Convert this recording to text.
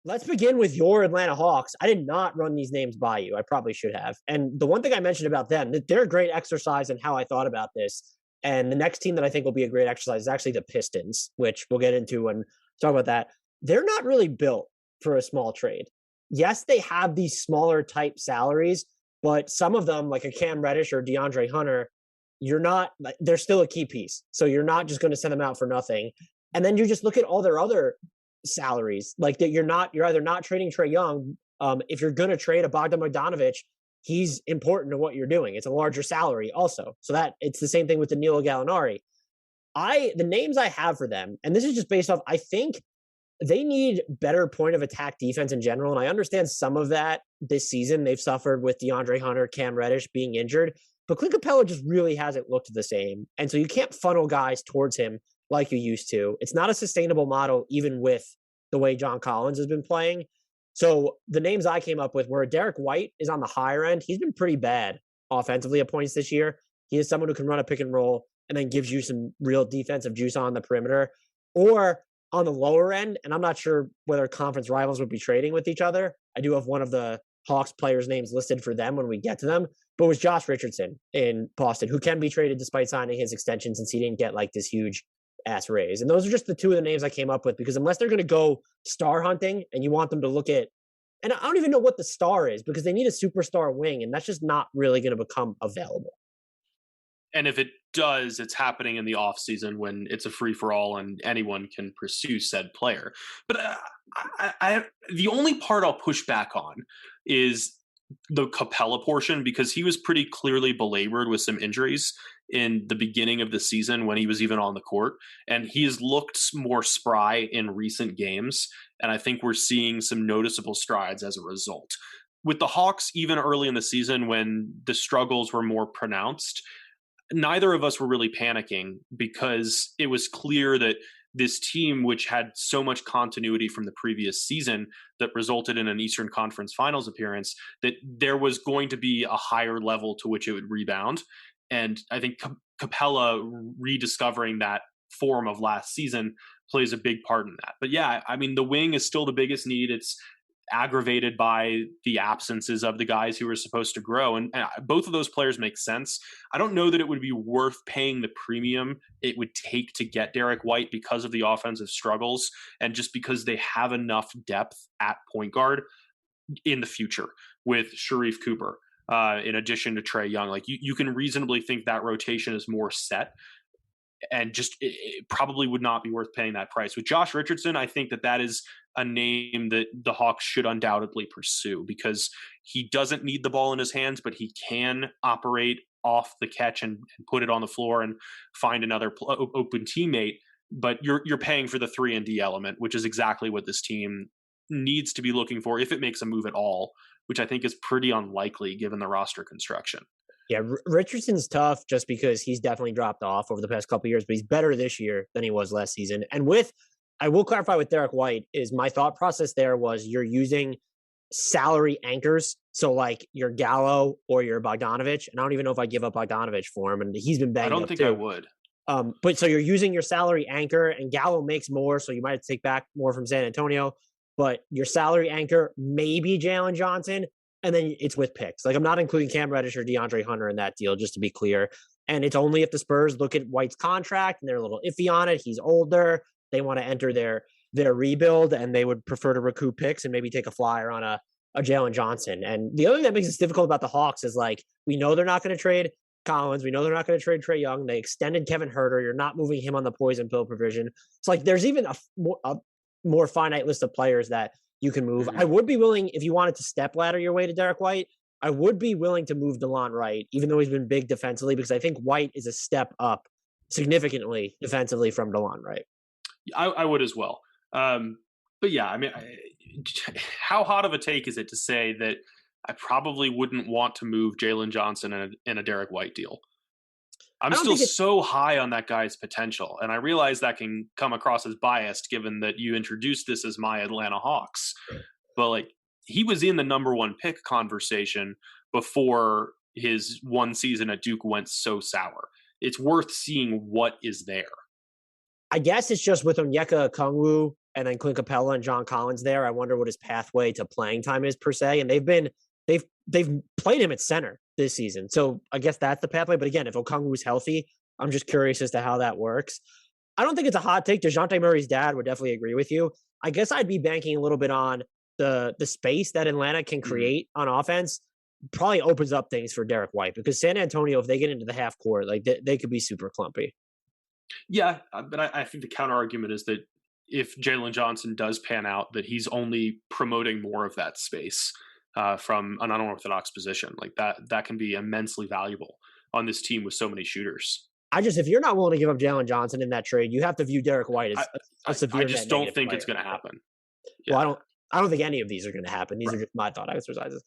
Let's begin with your Atlanta Hawks. I did not run these names by you. I probably should have. And the one thing I mentioned about them, that they're a great exercise in how I thought about this. And the next team that I think will be a great exercise is actually the Pistons, which we'll get into and talk about that. They're not really built for a small trade. Yes, they have these smaller type salaries, but some of them, like a Cam Reddish or DeAndre Hunter, you're not, they're still a key piece. So you're not just going to send them out for nothing. And then you just look at all their other salaries. Like that, you're either not trading Trae Young. If you're going to trade a Bogdan Bogdanovic, he's important to what you're doing. It's a larger salary also. So that it's the same thing with Danilo Gallinari. The names I have for them, and this is just based off, I think they need better point of attack defense in general. And I understand some of that this season. They've suffered with DeAndre Hunter, Cam Reddish being injured, but Clint Capella just really hasn't looked the same. And so you can't funnel guys towards him like you used to. It's not a sustainable model, even with the way John Collins has been playing. So the names I came up with were Derrick White is on the higher end. He's been pretty bad offensively at points this year. He is someone who can run a pick and roll and then gives you some real defensive juice on the perimeter. Or on the lower end, and I'm not sure whether conference rivals would be trading with each other. I do have one of the Hawks players' names listed for them when we get to them, but it was Josh Richardson in Boston, who can be traded despite signing his extension since he didn't get like this huge ass raise. And those are just the two of the names I came up with because unless they're going to go star hunting and you want them to look at, and I don't even know what the star is because they need a superstar wing, and that's just not really going to become available. And if it does, it's happening in the off season when it's a free for all and anyone can pursue said player. But the only part I'll push back on is the Capella portion because he was pretty clearly belabored with some injuries in the beginning of the season when he was even on the court. And he has looked more spry in recent games. And I think we're seeing some noticeable strides as a result. With the Hawks, even early in the season when the struggles were more pronounced, neither of us were really panicking because it was clear that this team, which had so much continuity from the previous season that resulted in an Eastern Conference Finals appearance, that there was going to be a higher level to which it would rebound. And I think Capella rediscovering that form of last season plays a big part in that. But yeah, I mean, the wing is still the biggest need. It's aggravated by the absences of the guys who were supposed to grow. And both of those players make sense. I don't know that it would be worth paying the premium it would take to get Derrick White because of the offensive struggles and just because they have enough depth at point guard in the future with Sharif Cooper, in addition to Trae Young. Like you can reasonably think that rotation is more set and just it probably would not be worth paying that price. With Josh Richardson, I think that is a name that the Hawks should undoubtedly pursue because he doesn't need the ball in his hands, but he can operate off the catch and put it on the floor and find another open teammate. But you're paying for the 3-and-D element, which is exactly what this team needs to be looking for if it makes a move at all, which I think is pretty unlikely given the roster construction. Yeah, Richardson's tough just because he's definitely dropped off over the past couple of years, but he's better this year than he was last season. And I will clarify with Derrick White is my thought process there was you're using salary anchors. So like your Gallo or your Bogdanovic, and I don't even know if I give up Bogdanovic for him, and he's been banged up. I don't think I would. But so you're using your salary anchor, and Gallo makes more, so you might have to take back more from San Antonio. But your salary anchor, maybe Jalen Johnson, and then it's with picks. Like I'm not including Cam Reddish or DeAndre Hunter in that deal, just to be clear. And it's only if the Spurs look at White's contract and they're a little iffy on it. He's older. They want to enter their rebuild, and they would prefer to recoup picks and maybe take a flyer on a Jalen Johnson. And the other thing that makes this difficult about the Hawks is like we know they're not going to trade Collins. We know they're not going to trade Trae Young. They extended Kevin Huerter. You're not moving him on the poison pill provision. It's like there's even a more finite list of players that you can move. I would be willing, if you wanted to step ladder your way to Derrick White, I would be willing to move DeLon Wright, even though he's been big defensively, because I think White is a step up significantly defensively from DeLon Wright. I would as well. But yeah, I mean, how hot of a take is it to say that I probably wouldn't want to move Jalen Johnson in a Derrick White deal? I'm still so high on that guy's potential. And I realize that can come across as biased given that you introduced this as my Atlanta Hawks. But like he was in the number one pick conversation before his one season at Duke went so sour. It's worth seeing what is there. I guess it's just with Onyeka Okongwu and then Clint Capella and John Collins there. I wonder what his pathway to playing time is per se. And they've played him at center this season. So I guess that's the pathway. But again, if Okongwu's healthy, I'm just curious as to how that works. I don't think it's a hot take. DeJounte Murray's dad would definitely agree with you. I guess I'd be banking a little bit on the space that Atlanta can create on offense. Probably opens up things for Derrick White, because San Antonio, if they get into the half court, like they could be super clumpy. Yeah, but I think the counter argument is that if Jalen Johnson does pan out, that he's only promoting more of that space from an unorthodox position. Like that can be immensely valuable on this team with so many shooters. If you're not willing to give up Jalen Johnson in that trade, you have to view Derrick White as a severe. I just don't think it's going to happen. Yeah. Well, I don't think any of these are going to happen. These are just my thought exercises.